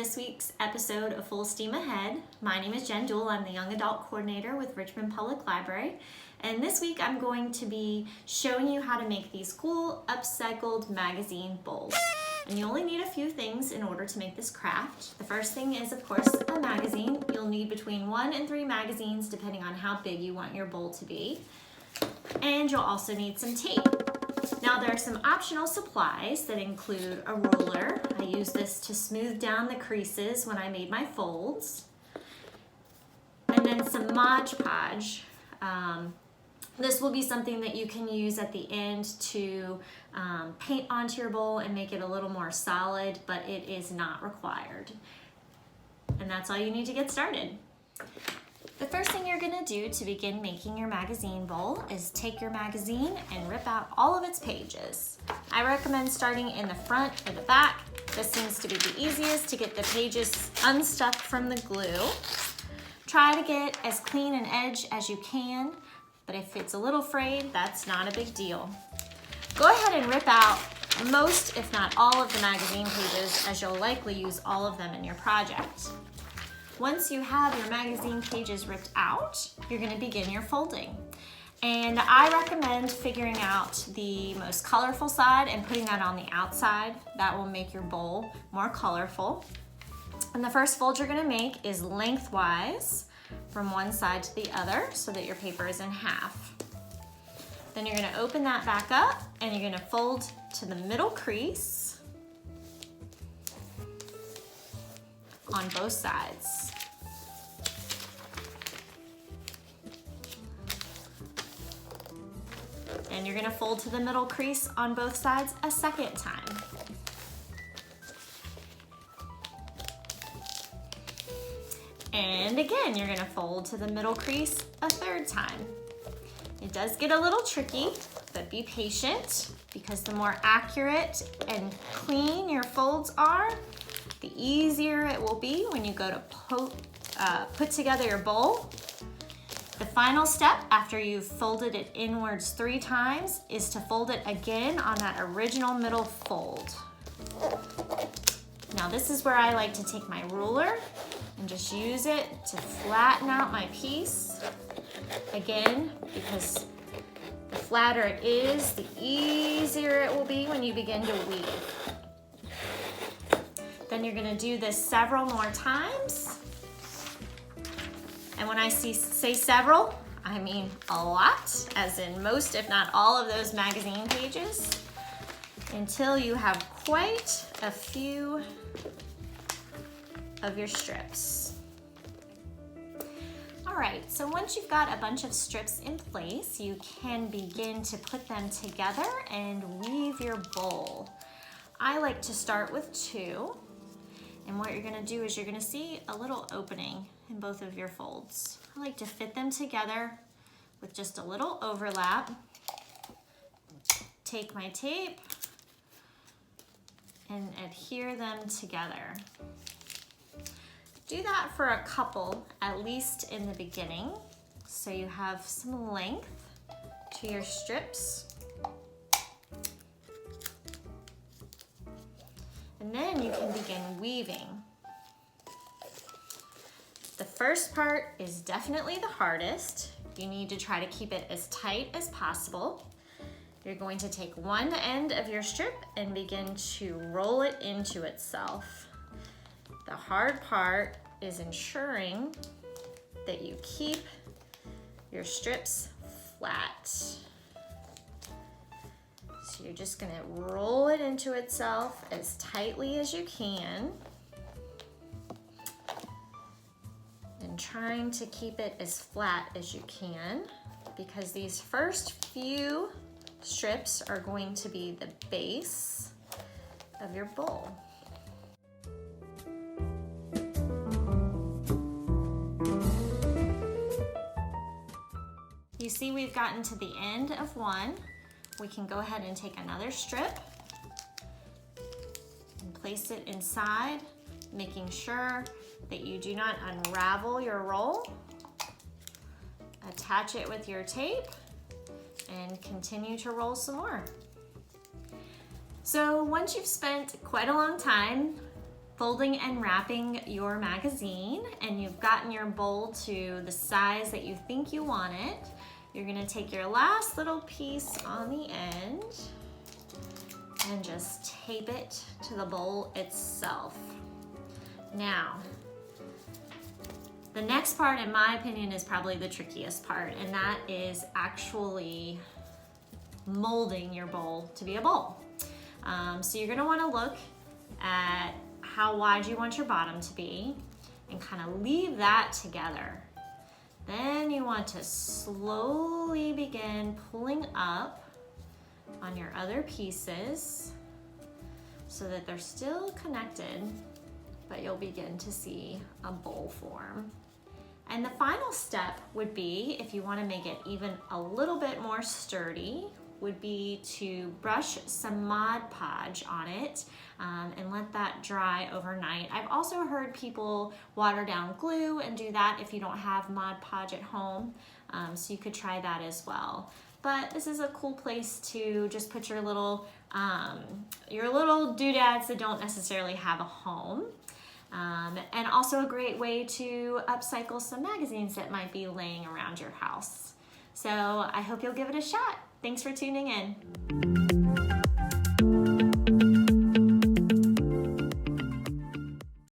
this week's episode of Full Steam Ahead. My name is Jen Duell. I'm the Young Adult Coordinator with Richmond Public Library. And this week I'm going to be showing you how to make these cool upcycled magazine bowls. And you only need a few things in order to make this craft. The first thing is, of course, a magazine. You'll need between 1 and 3 magazines depending on how big you want your bowl to be. And you'll also need some tape. Now there are some optional supplies that include a ruler. I use this to smooth down the creases when I made my folds. And then some Podge. This will be something that you can use at the end to paint onto your bowl and make it a little more solid, but it is not required. And that's all you need to get started. The first thing you're gonna do to begin making your magazine bowl is take your magazine and rip out all of its pages. I recommend starting in the front or the back. This seems to be the easiest to get the pages unstuck from the glue. Try to get as clean an edge as you can, but if it's a little frayed, that's not a big deal. Go ahead and rip out most, if not all, of the magazine pages, as you'll likely use all of them in your project. Once you have your magazine pages ripped out, you're going to begin your folding. And I recommend figuring out the most colorful side and putting that on the outside. That will make your bowl more colorful. And the first fold you're going to make is lengthwise from one side to the other so that your paper is in half. Then you're going to open that back up and you're going to fold to the middle crease on both sides. And you're going to fold to the middle crease on both sides a second time. And again, you're going to fold to the middle crease a third time. It does get a little tricky, but be patient, because the more accurate and clean your folds are, the easier it will be when you go to put together your bowl. The final step after you've folded it inwards 3 times is to fold it again on that original middle fold. Now this is where I like to take my ruler and just use it to flatten out my piece. Again, because the flatter it is, the easier it will be when you begin to weave. Then you're gonna do this several more times. And when I say several, I mean a lot, as in most, if not all, of those magazine pages, until you have quite a few of your strips. All right, so once you've got a bunch of strips in place, you can begin to put them together and weave your bowl. I like to start with 2. And what you're gonna do is you're gonna see a little opening in both of your folds. I like to fit them together with just a little overlap. Take my tape and adhere them together. Do that for a couple, at least in the beginning, so you have some length to your strips. And then you can begin weaving. The first part is definitely the hardest. You need to try to keep it as tight as possible. You're going to take one end of your strip and begin to roll it into itself. The hard part is ensuring that you keep your strips flat. So you're just gonna roll it into itself as tightly as you can, and trying to keep it as flat as you can, because these first few strips are going to be the base of your bowl. You see we've gotten to the end of one. We can go ahead and take another strip and place it inside, making sure that you do not unravel your roll. Attach it with your tape and continue to roll some more. So once you've spent quite a long time folding and wrapping your magazine, and you've gotten your bowl to the size that you think you want it, you're gonna take your last little piece on the end and just tape it to the bowl itself. Now, the next part, in my opinion, is probably the trickiest part, and that is actually molding your bowl to be a bowl. So you're gonna wanna look at how wide you want your bottom to be and kind of leave that together. Then you want to slowly begin pulling up on your other pieces so that they're still connected, but you'll begin to see a bowl form. And the final step would be, if you want to make it even a little bit more sturdy, would be to brush some Mod Podge on it and let that dry overnight. I've also heard people water down glue and do that if you don't have Mod Podge at home, so you could try that as well. But this is a cool place to just put your little doodads that don't necessarily have a home. And also a great way to upcycle some magazines that might be laying around your house. So I hope you'll give it a shot. Thanks for tuning in.